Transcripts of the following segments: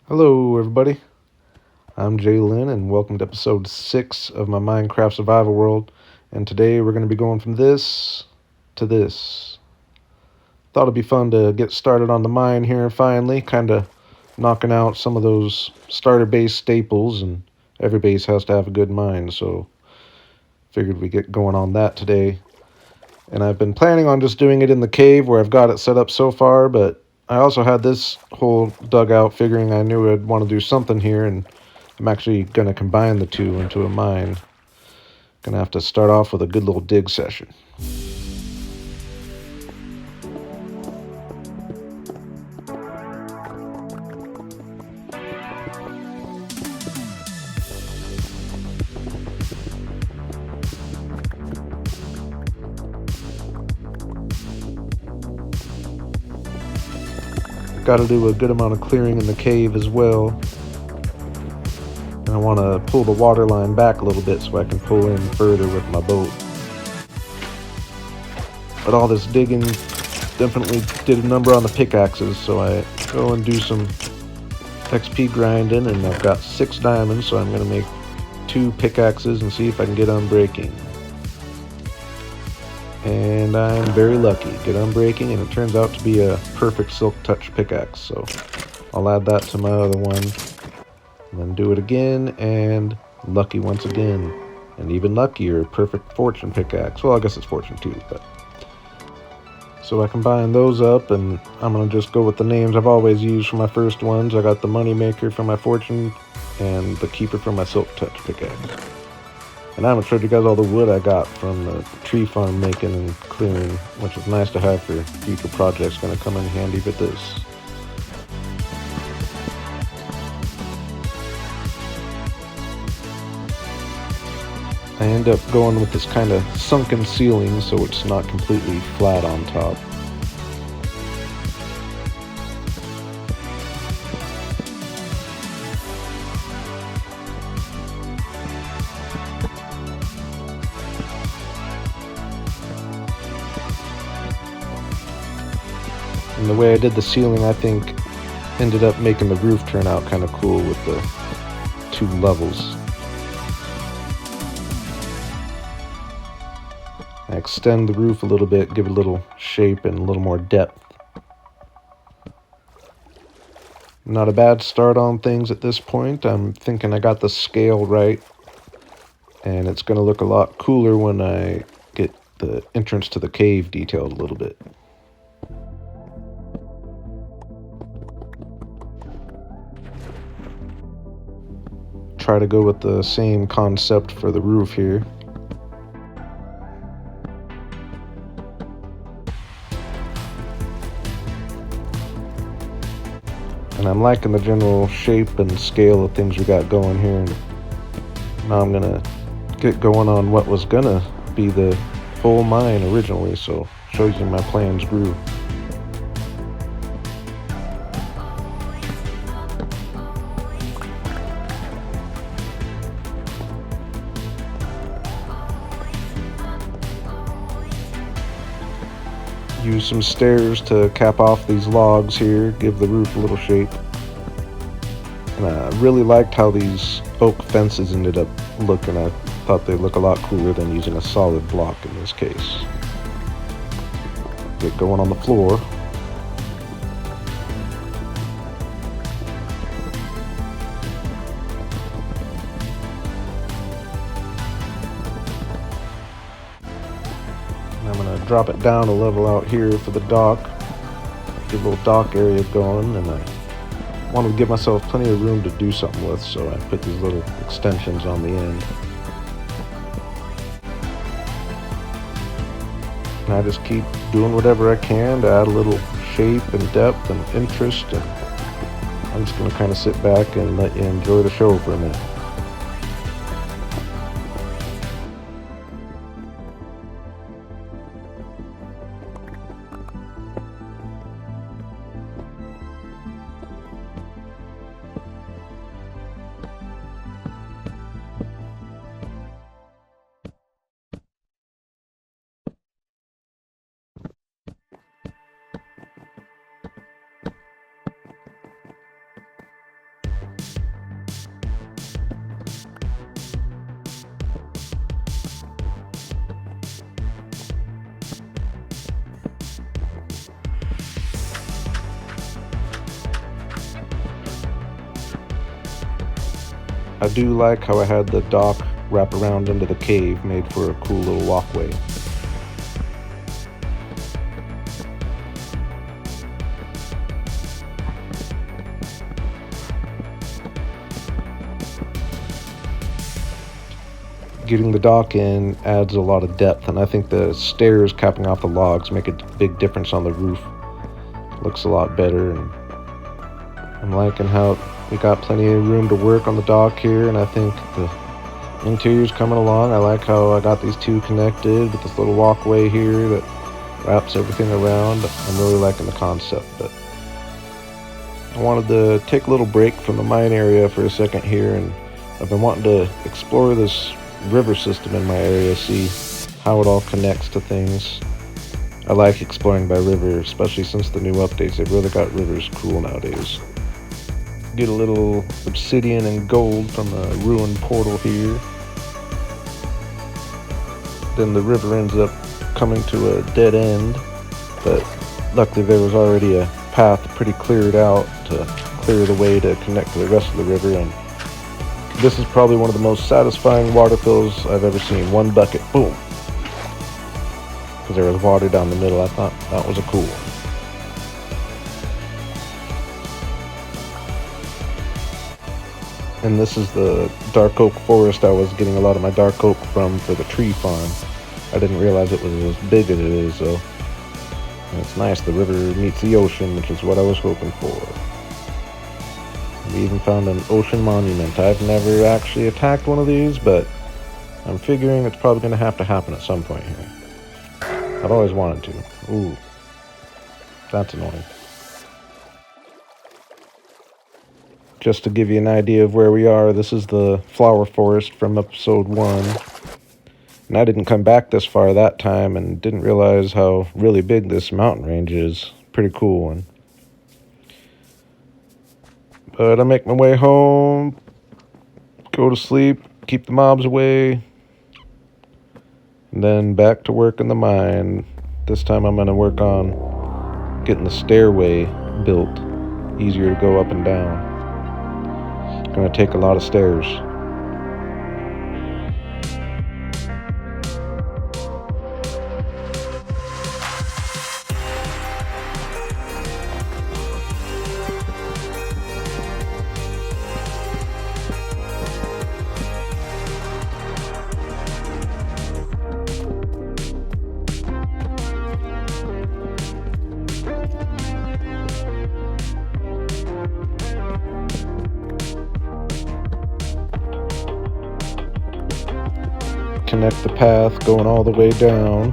Hello, everybody. I'm Jay Lynn, and welcome to episode 6 of my Minecraft survival world. And today we're going to be going from this to this. Thought it'd be fun to get started on the mine here finally, kind of knocking out some of those starter base staples, and every base has to have a good mine, so figured we'd get going on that today. And I've been planning on just doing it in the cave where I've got it set up so far, but I also had this whole dugout figuring I knew I'd want to do something here, and I'm actually going to combine the two into a mine. Gonna have to start off with a good little dig session. Got to do a good amount of clearing in the cave as well. And I want to pull the water line back a little bit so I can pull in further with my boat. But all this digging definitely did a number on the pickaxes, so I go and do some XP grinding, and I've got 6 diamonds, so I'm going to make 2 pickaxes and see if I can get unbreaking. And I'm very lucky. Get unbreaking, and it turns out to be a perfect silk touch pickaxe, so I'll add that to my other one. And then do it again, and lucky once again. And even luckier, perfect fortune pickaxe. Well, I guess it's fortune too, but... So I combine those up, and I'm going to just go with the names I've always used for my first ones. I got the money maker for my fortune, and the keeper for my silk touch pickaxe. And I haven't showed you guys all the wood I got from the tree farm making and clearing, which is nice to have for future projects. Going to come in handy with this. I end up going with this kind of sunken ceiling so it's not completely flat on top. And the way I did the ceiling, I think, ended up making the roof turn out kind of cool with the 2 levels. I extend the roof a little bit, give it a little shape and a little more depth. Not a bad start on things at this point. I'm thinking I got the scale right, and it's going to look a lot cooler when I get the entrance to the cave detailed a little bit. Try to go with the same concept for the roof here. And I'm liking the general shape and scale of things we got going here. And now I'm gonna get going on what was gonna be the whole mine originally, so shows you my plans grew. Use some stairs to cap off these logs here, give the roof a little shape. And I really liked how these oak fences ended up looking. I thought they'd look a lot cooler than using a solid block in this case. Get going on the floor. And I'm going to drop it down a level out here for the dock. Get a little dock area going, and I wanted to give myself plenty of room to do something with, so I put these little extensions on the end. And I just keep doing whatever I can to add a little shape and depth and interest, and I'm just going to kind of sit back and let you enjoy the show for a minute. I do like how I had the dock wrap around into the cave, made for a cool little walkway. Getting the dock in adds a lot of depth, and I think the stairs capping off the logs make a big difference on the roof. It looks a lot better, and I'm liking how we got plenty of room to work on the dock here, and I think the interior's coming along. I like how I got these two connected with this little walkway here that wraps everything around. I'm really liking the concept, but I wanted to take a little break from the mine area for a second here, and I've been wanting to explore this river system in my area, see how it all connects to things. I like exploring by river, especially since the new updates. They've really got rivers cool nowadays. Get a little obsidian and gold from a ruined portal here. Then the river ends up coming to a dead end, but luckily there was already a path pretty cleared out to clear the way to connect to the rest of the river, and this is probably one of the most satisfying water fills I've ever seen. One bucket, boom. Because there was water down the middle. I thought that was a cool one. And this is the dark oak forest I was getting a lot of my dark oak from for the tree farm. I didn't realize it was as big as it is, so. And it's nice, the river meets the ocean, which is what I was hoping for. We even found an ocean monument. I've never actually attacked one of these, but I'm figuring it's probably going to happen at some point here. I've always wanted to. Ooh. That's annoying. Just to give you an idea of where we are, this is the flower forest from episode 1. And I didn't come back this far that time and didn't realize how really big this mountain range is. Pretty cool one. But I make my way home, go to sleep, keep the mobs away, and then back to work in the mine. This time I'm going to work on getting the stairway built, easier to go up and down. It's going to take a lot of stairs. Connect the path going all the way down.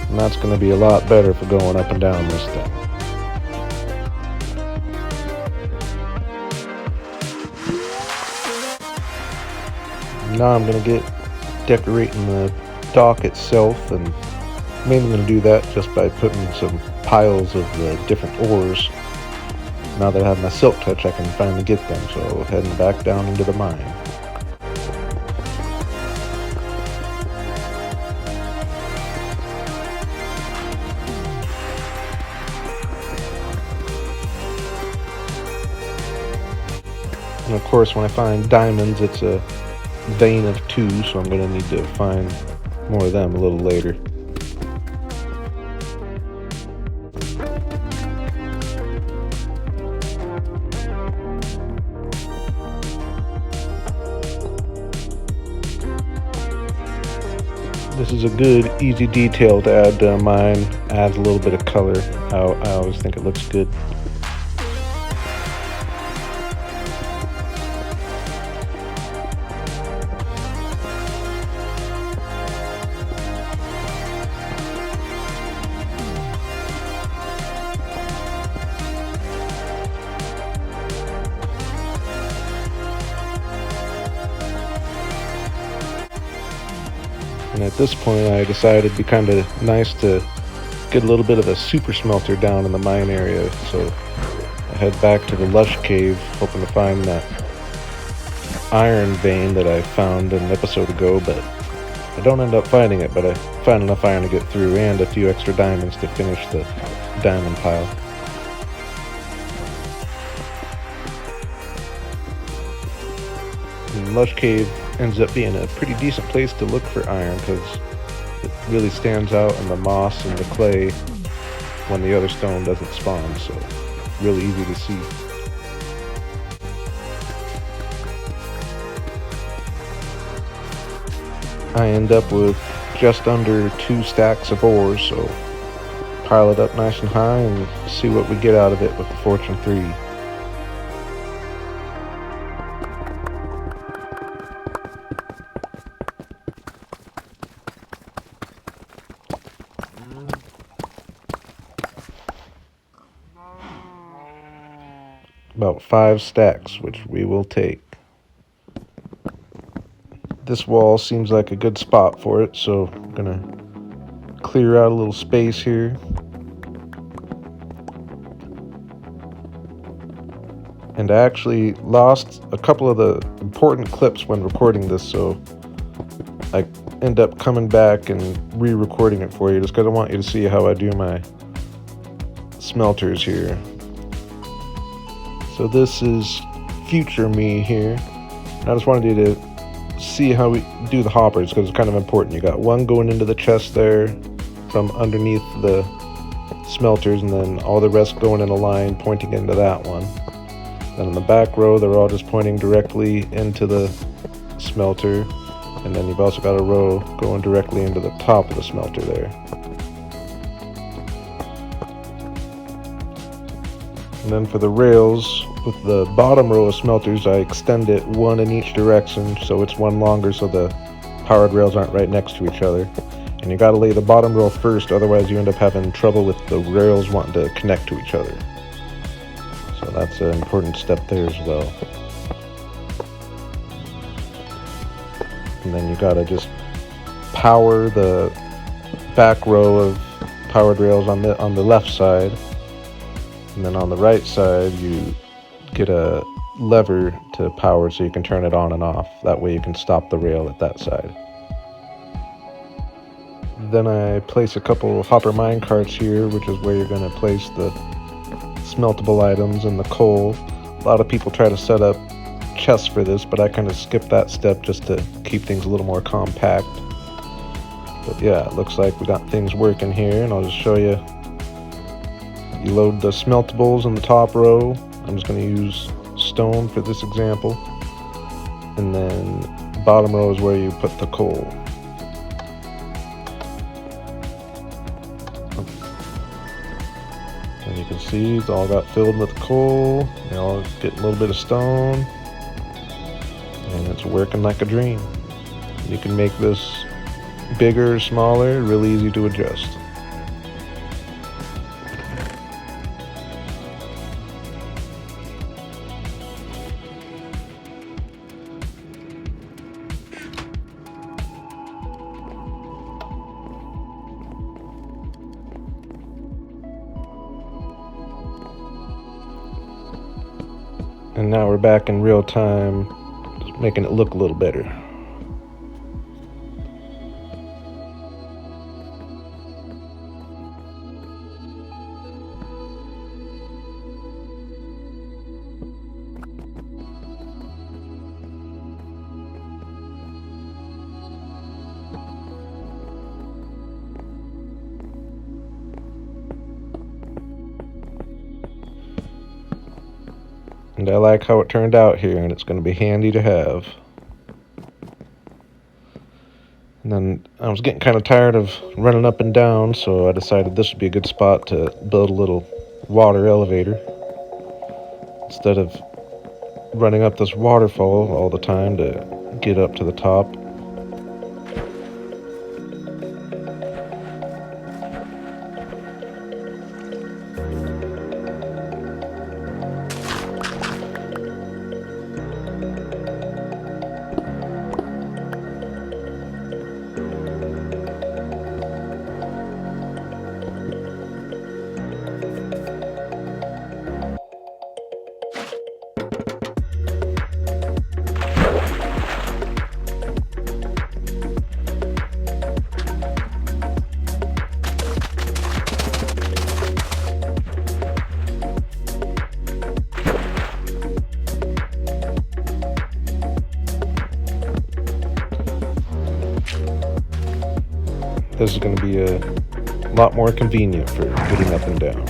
And that's going to be a lot better for going up and down this thing. Now I'm going to get decorating the dock itself, and mainly going to do that just by putting some piles of the different ores. Now that I have my silk touch, I can finally get them, so heading back down into the mine. And of course, when I find diamonds, it's a vein of 2, so I'm going to need to find more of them a little later. This is a good, easy detail to add to mine. Adds a little bit of color. I always think it looks good. And at this point I decided it'd be kind of nice to get a little bit of a super smelter down in the mine area, so I head back to the lush cave hoping to find that iron vein that I found an episode ago, but I don't end up finding it, but I find enough iron to get through and a few extra diamonds to finish the diamond pile. And Lush Cave ends up being a pretty decent place to look for iron because it really stands out in the moss and the clay when the other stone doesn't spawn, so really easy to see. I end up with just under 2 stacks of ore, so pile it up nice and high and see what we get out of it with the Fortune 3. About 5 stacks, which we will take. This wall seems like a good spot for it, so I'm gonna clear out a little space here. And I actually lost a couple of the important clips when recording this, so I end up coming back and re-recording it for you just because I want you to see how I do my smelters here. So this is future me here. I just wanted you to see how we do the hoppers because it's kind of important. You got one going into the chest there from underneath the smelters, and then all the rest going in a line pointing into that one. Then in the back row, they're all just pointing directly into the smelter, and then you've also got a row going directly into the top of the smelter there. And then for the rails, with the bottom row of smelters, I extend it one in each direction, so it's one longer so the powered rails aren't right next to each other. And you gotta lay the bottom row first, otherwise you end up having trouble with the rails wanting to connect to each other. So that's an important step there as well. And then you gotta just power the back row of powered rails on the left side. And then on the right side, you get a lever to power so you can turn it on and off. That way you can stop the rail at that side. Then I place a couple hopper mine carts here, which is where you're going to place the smeltable items and the coal. A lot of people try to set up chests for this, but I kind of skip that step just to keep things a little more compact. But yeah, it looks like we got things working here, and I'll just show you. You load the smeltables in the top row. I'm just going to use stone for this example. And then bottom row is where you put the coal. And you can see it's all got filled with coal. They all get a little bit of stone. And it's working like a dream. You can make this bigger, smaller, really easy to adjust. And now we're back in real time, just making it look a little better. And I like how it turned out here, and it's going to be handy to have. And then I was getting kind of tired of running up and down, so I decided this would be a good spot to build a little water elevator. Instead of running up this waterfall all the time to get up to the top. this is going to be a lot more convenient for getting up and down.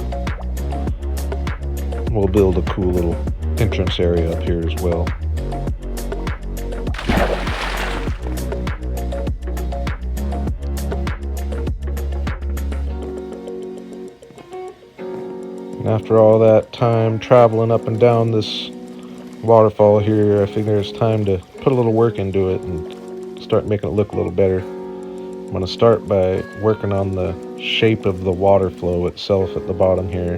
We'll build a cool little entrance area up here as well. And after all that time traveling up and down this waterfall here, I figure it's time to put a little work into it and start making it look a little better. I'm going to start by working on the shape of the water flow itself at the bottom here.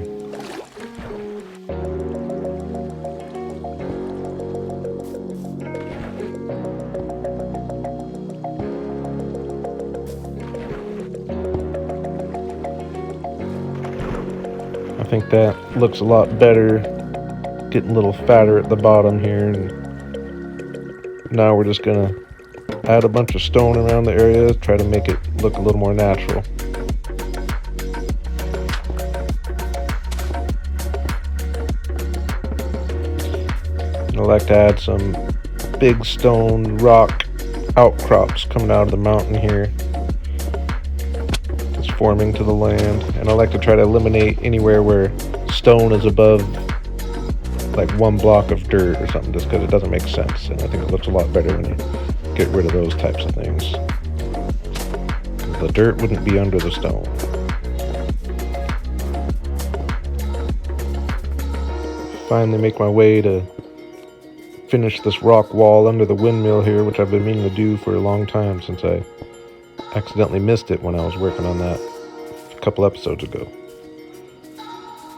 I think that looks a lot better, getting a little fatter at the bottom here. And now we're just going to add a bunch of stone around the area, try to make it look a little more natural. I like to add some big stone rock outcrops coming out of the mountain here, just forming to the land. And I like to try to eliminate anywhere where stone is above like one block of dirt or something, just because it doesn't make sense. And I think it looks a lot better when you get rid of those types of things. The dirt wouldn't be under the stone. Finally make my way to finish this rock wall under the windmill here, which I've been meaning to do for a long time since I accidentally missed it when I was working on that a couple episodes ago.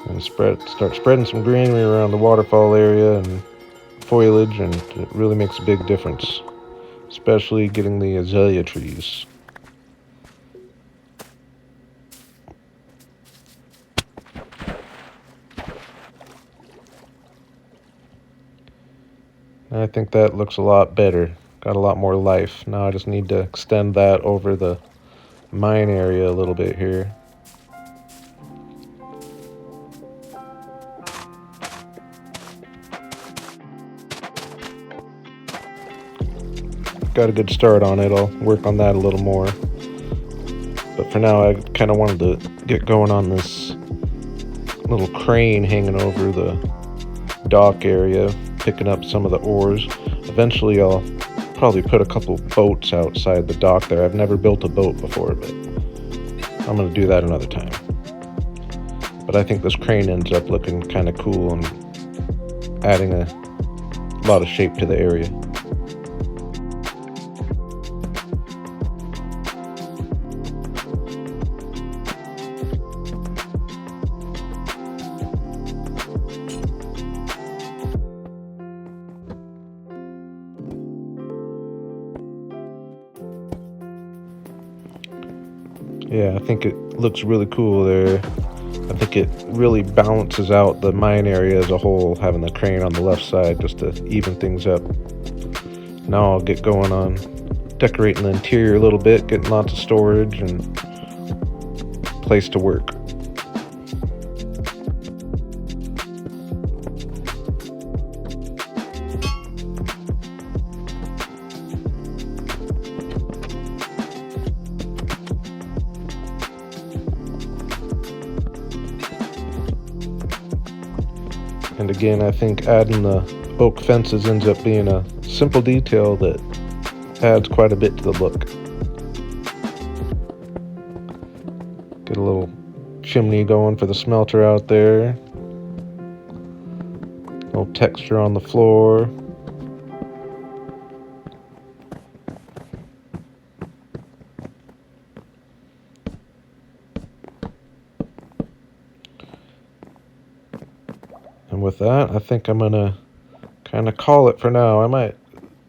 And start spreading some greenery around the waterfall area and foliage, and it really makes a big difference, especially getting the azalea trees. And I think that looks a lot better. Got a lot more life. Now I just need to extend that over the mine area a little bit here. Got a good start on it. I'll work on that a little more. But for now, I kind of wanted to get going on this little crane hanging over the dock area, picking up some of the ores. Eventually, I'll probably put a couple boats outside the dock there. I've never built a boat before, but I'm going to do that another time. But I think this crane ends up looking kind of cool and adding a lot of shape to the area. Yeah, I think it looks really cool there. I think it really balances out the mine area as a whole, having the crane on the left side just to even things up. Now I'll get going on decorating the interior a little bit, getting lots of storage and place to work. And again, I think adding the oak fences ends up being a simple detail that adds quite a bit to the look. Get a little chimney going for the smelter out there. A little texture on the floor. And with that, I think I'm going to kind of call it for now. I might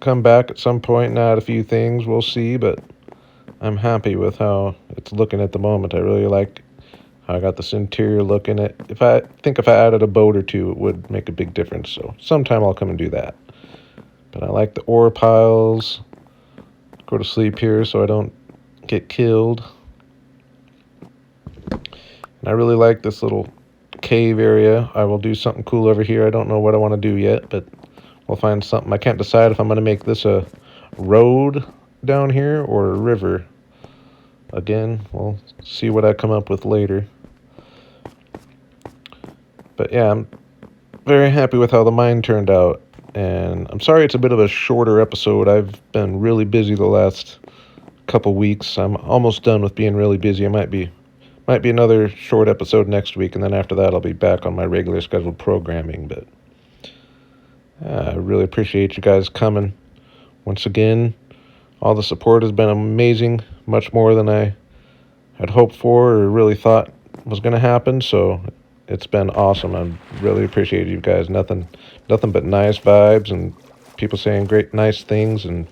come back at some point and add a few things. We'll see, but I'm happy with how it's looking at the moment. I really like how I got this interior look in it. If I added a boat or two, it would make a big difference. So sometime I'll come and do that. But I like the ore piles. Go to sleep here so I don't get killed. And I really like this little cave area. I will do something cool over here. I don't know what I want to do yet, but we'll find something. I can't decide if I'm going to make this a road down here or a river. again, we'll see what I come up with later. But yeah, I'm very happy with how the mine turned out. And I'm sorry it's a bit of a shorter episode. I've been really busy the last couple weeks. I'm almost done with being really busy. It might be another short episode next week, and then after that I'll be back on my regular scheduled programming. But I really appreciate you guys coming. Once again, all the support has been amazing, much more than I had hoped for or really thought was going to happen. So it's been awesome. I really appreciate you guys. Nothing but nice vibes and people saying great, nice things, and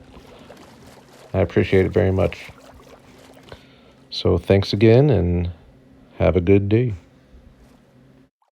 I appreciate it very much. So thanks again, and have a good day.